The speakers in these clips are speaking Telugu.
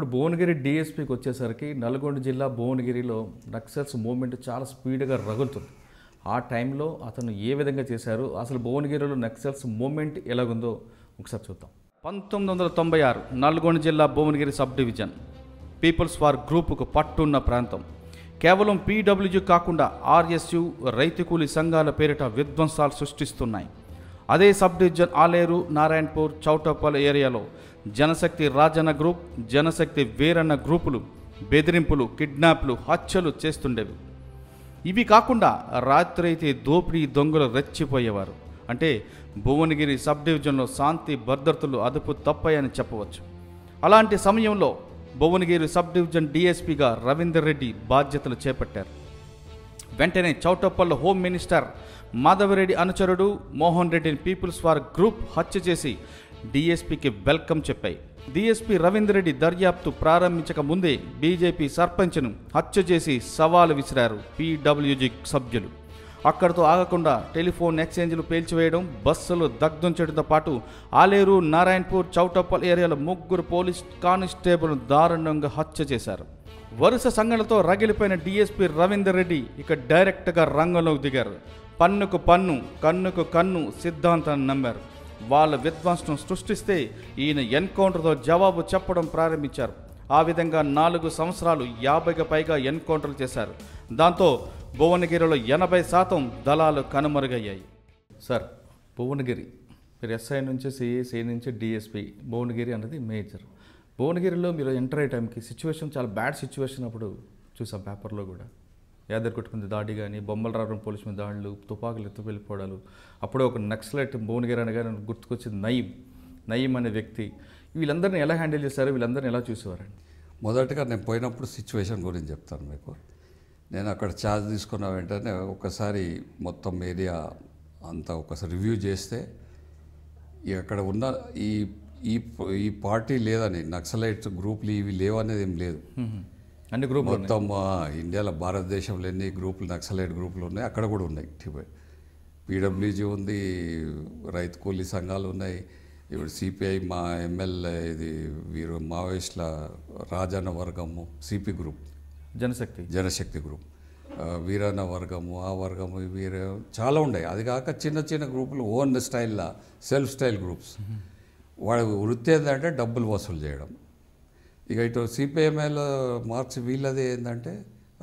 ఇప్పుడు భువనగిరి డిఎస్పీకి వచ్చేసరికి నల్గొండ జిల్లా భువనగిరిలో నక్సల్స్ మూవ్మెంట్ చాలా స్పీడ్గా రగులుతుంది. ఆ టైంలో అతను ఏ విధంగా చేశారు, అసలు భువనగిరిలో నక్సల్స్ మూవ్మెంట్ ఎలాగుందో ఒకసారి చూద్దాం. 1996 నల్గొండ జిల్లా Bhuvanagiri sub division people's war గ్రూపుకు పట్టున్న ప్రాంతం. కేవలం పీడబ్ల్యూజీ కాకుండా ఆర్ఎస్యు, రైతు కూలీ సంఘాల పేరిట విధ్వంసాలు సృష్టిస్తున్నాయి. అదే సబ్ డివిజన్ ఆలేరు, నారాయణపూర్, చౌటప్పల్ ఏరియాలో జనశక్తి రాజన్న గ్రూప్, జనశక్తి వీరన్న గ్రూపులు బెదిరింపులు, కిడ్నాప్లు, హత్యలు చేస్తుండేవి. ఇవి కాకుండా రాత్రి అయితే దోపిడీ దొంగలు రెచ్చిపోయేవారు. అంటే భువనగిరి సబ్ డివిజన్లో శాంతి భద్రతలు అదుపు తప్పాయని చెప్పవచ్చు. అలాంటి సమయంలో భువనగిరి సబ్ డివిజన్ డిఎస్పీగా రవీందర్ రెడ్డి బాధ్యతలు చేపట్టారు. వెంటనే చౌటప్పల్ హోమ్ మినిస్టర్ మాధవరెడ్డి అనుచరుడు మోహన్ రెడ్డిని పీపుల్స్ వార్ గ్రూప్ హత్య చేసి డిఎస్పీకి వెల్కమ్ చెప్పాయి. డిఎస్పీ రవీందర్ రెడ్డి దర్యాప్తు ప్రారంభించక ముందే బీజేపీ సర్పంచ్ను హత్య చేసి సవాలు విసిరారు పీడబ్ల్యూజీ సభ్యులు. అక్కడితో ఆగకుండా టెలిఫోన్ ఎక్స్చేంజ్లు పేల్చివేయడం, బస్సులు దగ్ధం చేయడంతో పాటు ఆలేరు, నారాయణపూర్, చౌటప్పల్ ఏరియాలో 3 పోలీస్ కానిస్టేబుల్ను దారుణంగా హత్య చేశారు. వరుస సంఘటనలతో రగిలిపోయిన డిఎస్పీ రవీందర్ రెడ్డి ఇక డైరెక్ట్గా రంగంలోకి దిగారు. పన్నుకు పన్ను, కన్నుకు కన్ను సిద్ధాంతాన్ని నమ్మారు. వాళ్ళ విధ్వంసం సృష్టిస్తే ఈయన ఎన్కౌంటర్తో జవాబు చెప్పడం ప్రారంభించారు. ఆ విధంగా 4 సంవత్సరాలు 50కి పైగా ఎన్కౌంటర్లు చేశారు. దాంతో భువనగిరిలో 80% దళాలు కనుమరుగయ్యాయి. సార్, భువనగిరి మీరు ఎస్ఐ నుంచి సిఐ, సిఐ నుంచి డిఎస్పీ, భువనగిరి అనేది మేజర్. భువనగిరిలో మీరు ఎంటర్ అయ్యే టైంకి సిచ్యువేషన్ చాలా బ్యాడ్ సిచ్యువేషన్ అప్పుడు చూసాం పేపర్లో కూడా. యాదగిరిగుట్ట మీద దాడి కానీ, బొమ్మలరావరం పోలీసు మీద దాడులు, తుపాకులు ఎత్తు వెళ్ళిపోవడాలు. అప్పుడే ఒక నక్సలైట్ భువనగిరి అనగా గుర్తుకొచ్చింది నయీం అనే వ్యక్తి. వీళ్ళందరినీ ఎలా హ్యాండిల్ చేశారు, వీళ్ళందరినీ ఎలా చూసేవారండి? మొదటగా నేను పోయినప్పుడు సిచ్యువేషన్ గురించి చెప్తాను మీకు. నేను అక్కడ ఛార్జ్ తీసుకున్న వెంటనే ఒకసారి మొత్తం ఏరియా అంతా ఒకసారి రివ్యూ చేస్తే అక్కడ ఉన్న ఈ పార్టీ లేదని, నక్సలైట్ గ్రూపులు ఇవి లేవనేది ఏం లేదు. అన్ని గ్రూపులు మొత్తం ఇండియాలో, భారతదేశంలో ఎన్ని గ్రూపులు నక్సలైట్ గ్రూపులు ఉన్నాయి అక్కడ కూడా ఉన్నాయి. పీడబ్ల్యూజీ ఉంది, రైతు కూలీ సంఘాలు ఉన్నాయి. ఇప్పుడు సిపిఐ, మా ఎమ్మెల్యే ఇది వీరు మావోయిస్టుల రాజన్న వర్గము, సిపి గ్రూప్, జనశక్తి గ్రూప్, వీరన్న వర్గము, ఆ వర్గము, వీరు చాలా ఉన్నాయి. అది కాక చిన్న చిన్న గ్రూపులు ఓన్ స్టైల్లో సెల్ఫ్ స్టైల్ గ్రూప్స్. వాడి వృత్తి ఏంటంటే డబ్బులు వసూలు చేయడం. ఇక ఇటు సిపిఎంఎల్ మార్క్స్ వీళ్ళది ఏంటంటే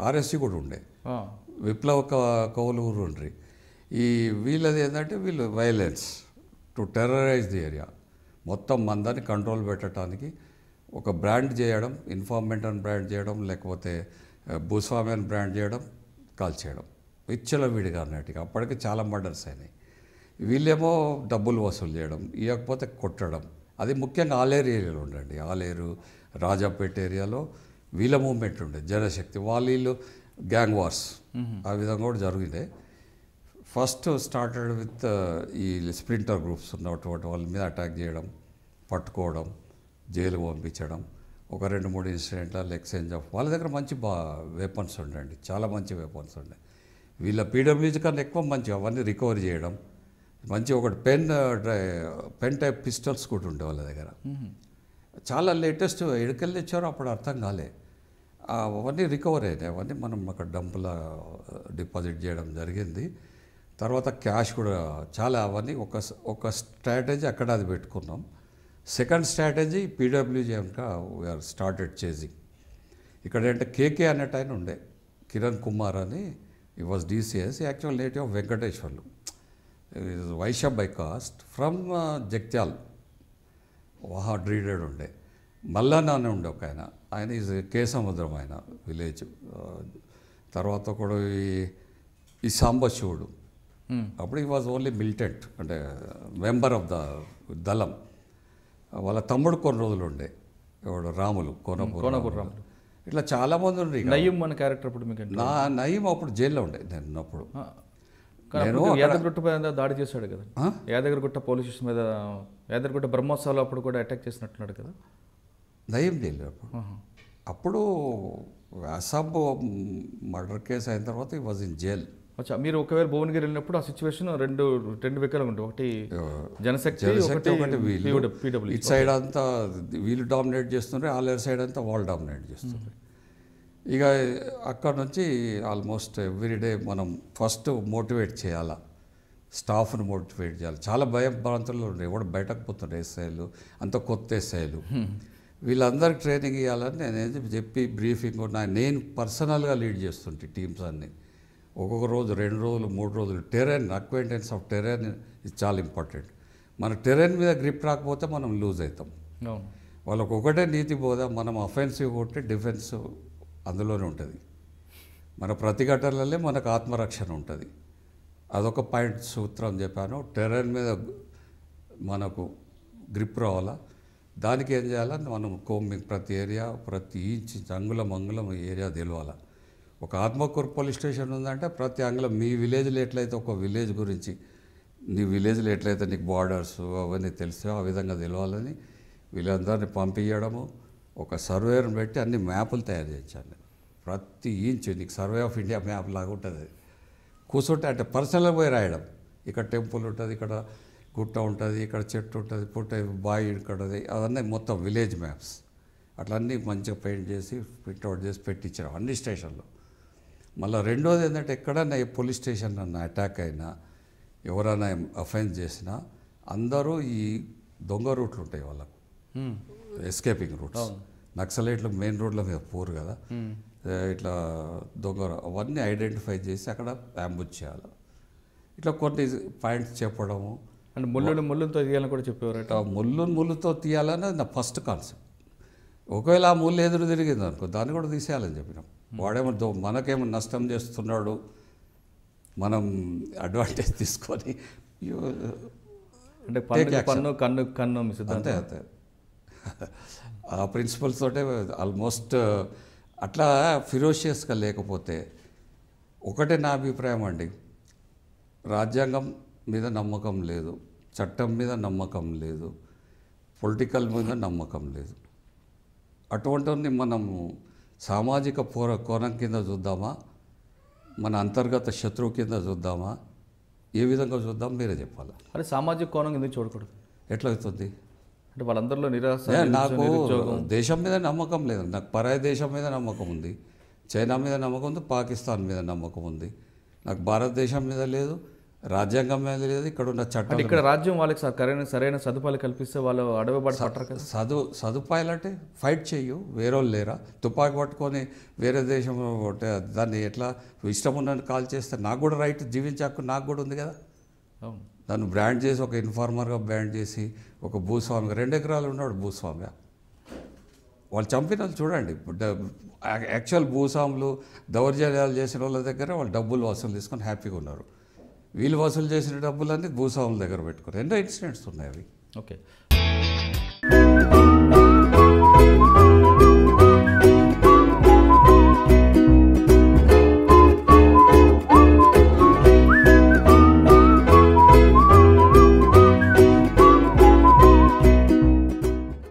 ఆర్ఎస్సీ కూడా ఉండే, విప్లవ కవులు కూడా ఉండ్రి. ఈ వీళ్ళది ఏంటంటే వీళ్ళు violence to terrorise the area, మొత్తం మందాన్ని కంట్రోల్ పెట్టడానికి ఒక బ్రాండ్ చేయడం, ఇన్ఫార్మెంట్ అని బ్రాండ్ చేయడం, లేకపోతే భూస్వామి అని బ్రాండ్ చేయడం, కాల్ చేయడం, విచ్చలవిడిగా అన్నట్టుగా. అప్పటికి చాలా మర్డర్స్ అయినాయి. వీళ్ళేమో డబ్బులు వసూలు చేయడం, ఇవ్వకపోతే కొట్టడం. అది ముఖ్యంగా ఆలేరు ఏరియాలో ఉండండి. ఆలేరు, రాజాపేట ఏరియాలో వీళ్ళ మూవ్మెంట్ ఉండే జనశక్తి. వీళ్ళు గ్యాంగ్ వార్స్ ఆ విధంగా కూడా జరిగినాయి. ఫస్ట్ స్టార్టెడ్ విత్ ఈ స్ప్రింటర్ గ్రూప్స్ ఉన్నటువంటి వాళ్ళ మీద అటాక్ చేయడం, పట్టుకోవడం, జైలుకు పంపించడం. ఒక 2-3 ఇన్సిడెంట్ల ఎక్స్చేంజ్ ఆఫ్ వాళ్ళ దగ్గర మంచి వెపన్స్ ఉండండి, చాలా మంచి వెపన్స్ ఉండే. వీళ్ళ పీడబ్ల్యూజీ కన్నా ఎక్కువ మంచి అవన్నీ రికవరీ చేయడం. మంచి ఒకటి పెన్ టైప్ పిస్టల్స్ కూడా ఉండే వాళ్ళ దగ్గర. చాలా లేటెస్ట్ ఎడుకెళ్ళి తెచ్చారో అప్పుడు అర్థం కాలే. అవన్నీ రికవర్ అయినాయి. అవన్నీ మనం అక్కడ డంపులా డిపాజిట్ చేయడం జరిగింది. తర్వాత క్యాష్ కూడా చాలా. అవన్నీ ఒక స్ట్రాటజీ అక్కడ అది పెట్టుకున్నాం. సెకండ్ స్ట్రాటజీ పీడబ్ల్యూజీ ఇంకా వీఆర్ స్టార్టెడ్ చేసింగ్. ఇక్కడ అంటే కేకే అన్నట్టు ఆయన ఉండే, కిరణ్ కుమార్ అని. He was DCS, actual native of Venkateswarlu, Vaishya by caste, from Jagtial, వాహాడ్ రీడెడ్ ఉండే. మల్లన్న అని ఉండే ఒక ఆయన ఈజ్ కేసముద్రం, ఆయన విలేజ్. తర్వాత కూడా ఈ సాంబశివుడు, అప్పుడు ఈ వాజ్ ఓన్లీ మిలిటెంట్, అంటే మెంబర్ ఆఫ్ ద దళం. వాళ్ళ తమ్ముడు కొన్ని రోజులు ఉండే, ఎవడు రాములు, కోనపూర్ రాములు. ఇట్లా చాలామంది ఉండే. నయీం అనే క్యారెక్టర్ అప్పుడు మీకు నయీం అప్పుడు జైల్లో ఉండే నేను ఉన్నప్పుడు. యాదగిరిగుట్ట మీద దాడి చేశాడు కదా, యాదగిరిగుట్ట పోలీస్ స్టేషన్ మీద, యాదగిరిగుట్ట బ్రహ్మోత్సవాలు అప్పుడు కూడా అటాక్ చేసినట్టున్నాడు కదా నయీం జైలు. అప్పుడు అసబ్ మర్డర్ కేసు అయిన తర్వాత ఈ వాజ్ ఇన్ జైల్. అచ్చా, మీరు ఒకవేళ భువనగిరి వెళ్ళినప్పుడు ఆ సిచ్యువేషన్ రెండు వికలుగా ఉంటుంది. ఒకటి జనశక్తి, ఒకటి వీళ్ళు. పీడబ్ల్యూ. ఇటు సైడ్ అంతా వీళ్ళు డామినేట్ చేస్తుండ్రు, ఆల్ సైడ్ అంతా వాళ్ళు డామినేట్ చేస్తుండ్రు. ఇక అక్కడ నుంచి ఆల్మోస్ట్ ఎవ్రీడే మనం ఫస్ట్ మోటివేట్ చేయాలా, స్టాఫ్ను మోటివేట్ చేయాలి. చాలా భయం ప్రాంతాల్లో ఉండే ఎవడు బయటకు పోతుండే ఎస్ఐలు, అంత కొత్త ఎస్ఐలు. వీళ్ళందరికీ ట్రైనింగ్ ఇవ్వాలని నేను చెప్పి బ్రీఫింగ్ నేను పర్సనల్గా లీడ్ చేస్తుంటే టీమ్స్ అన్నీ. ఒక్కొక్క రోజు 2 రోజులు 3 రోజులు టెరెన్ అక్వైంటెన్స్ ఆఫ్ టెరెన్ ఇది చాలా ఇంపార్టెంట్. మన టెరెన్ మీద గ్రిప్ రాకపోతే మనం లూజ్ అవుతాం. వాళ్ళకు ఒకటే నీతి బోధ, మనం అఫెన్సివ్ కొట్టి డిఫెన్సివ్ అందులోనే ఉంటుంది. మన ప్రతిఘటనలే మనకు ఆత్మరక్షణ ఉంటుంది. అదొక పాయింట్ సూత్రం చెప్పాను. టెరెన్ మీద మనకు గ్రిప్ రావాలా, దానికి ఏం చేయాలని మనం కోమింగ్ ప్రతి ఏరియా, ప్రతి ఇంచ్ అంగుళం ఏరియా తెలియాలా. ఒక ఆత్మకూరు పోలీస్ స్టేషన్ ఉందంటే ప్రతి అంగుళం మీ విలేజ్లో ఎట్లయితే ఒక విలేజ్ గురించి, నీ విలేజ్లో ఎట్లయితే నీకు బార్డర్స్ అవన్నీ తెలుసో ఆ విధంగా తెలియాలని వీళ్ళందరినీ పంపించడము. ఒక సర్వేని పెట్టి అన్ని మ్యాపులు తయారు చేయించాను. ప్రతి ఇంచు నీకు సర్వే ఆఫ్ ఇండియా మ్యాప్ లాగా ఉంటుంది. కూర్చుంటే అంటే పర్సనల్గా పోయి రాయడం. ఇక్కడ టెంపుల్ ఉంటుంది, ఇక్కడ గుట్ట ఉంటుంది, ఇక్కడ చెట్టు ఉంటుంది, బావి ఇక్కడది, అవన్నీ మొత్తం విలేజ్ మ్యాప్స్ అట్లా అన్నీ మంచిగా పెయింట్ చేసి ప్రింట్అవుట్ చేసి పెట్టించారు అన్ని స్టేషన్లో. మళ్ళీ రెండోది ఏంటంటే ఎక్కడైనా ఏ పోలీస్ స్టేషన్ అన్న అటాక్ అయినా, ఎవరైనా అఫెన్స్ చేసినా అందరూ ఈ దొంగ రూట్లు ఉంటాయి వాళ్ళకు, ఎస్కేపింగ్ రూట్స్. నక్సలైట్లు మెయిన్ రోడ్ల మీద పోరు కదా, ఇట్లా దొంగ అవన్నీ ఐడెంటిఫై చేసి అక్కడ అంబుష్ చేయాలి. ఇట్లా కొన్ని పాయింట్స్ చెప్పడము. అంటే ముళ్ళుతో తీయాలని కూడా చెప్పేవారట. ముళ్ళుతో తీయాలని నా ఫస్ట్ కాన్సెప్ట్. ఒకవేళ ఆ ముళ్ళు ఎదురు తిరిగింది అనుకో, దాన్ని కూడా తీసేయాలని చెప్పినాం. వాడేమో మనకేమో నష్టం చేస్తున్నాడు, మనం అడ్వాంటేజ్ తీసుకొని అంటే కన్ను అంతే అంతే ఆ ప్రిన్సిపల్స్ తోటే ఆల్మోస్ట్. అట్లా ఫిరోషియస్గా లేకపోతే ఒకటే నా అభిప్రాయం అండి, రాజ్యాంగం మీద నమ్మకం లేదు, చట్టం మీద నమ్మకం లేదు, పొలిటికల్ మీద నమ్మకం లేదు. అటువంటి మనము సామాజిక కోణం కింద చూద్దామా, మన అంతర్గత శత్రువు కింద చూద్దామా, ఏ విధంగా చూద్దాం మీరే చెప్పాలి. అరే సామాజిక కోణం కింద చూడకూడదు. ఎట్లవుతుంది అంటే వాళ్ళందరిలో నిరాశ. నాకు దేశం మీద నమ్మకం లేదు, నాకు పరాయి దేశం మీద నమ్మకం ఉంది, చైనా మీద నమ్మకం ఉంది, పాకిస్తాన్ మీద నమ్మకం ఉంది. నాకు భారతదేశం మీద లేదు, రాజ్యాంగం మీద లేదు, ఇక్కడ ఉన్న చట్టం. ఇక్కడ రాజ్యం వాళ్ళకి సరైన సదుపాయాలు కల్పిస్తే వాళ్ళు అడవి బాట పట్టరు కదా. సదుపాయాలు అంటే ఫైట్ చెయ్యు, వేరే వాళ్ళు లేరా, తుపాకి పట్టుకొని వేరే దేశం దాన్ని ఎట్లా ఇష్టం ఉన్నట్టు కాల్ చేస్తే నాకు కూడా రైట్, జీవించే హక్కు నాకు కూడా ఉంది కదా. దాన్ని బ్రాండ్ చేసి ఒక ఇన్ఫార్మర్గా బ్రాండ్ చేసి ఒక భూస్వామిగా 2 ఎకరాలు ఉన్నాడు భూస్వామిగా వాళ్ళు చంపిన వాళ్ళు చూడండి. యాక్చువల్ భూస్వాములు దౌర్జన్యాలు చేసిన వాళ్ళ దగ్గర వాళ్ళు డబ్బులు వసూలు తీసుకొని హ్యాపీగా ఉన్నారు. వీళ్ళు వసూలు చేసిన డబ్బులన్నీ భూస్వాముల దగ్గర పెట్టుకున్నారు. ఎన్నో ఇన్సిడెంట్స్ ఉన్నాయి అవి. ఓకే.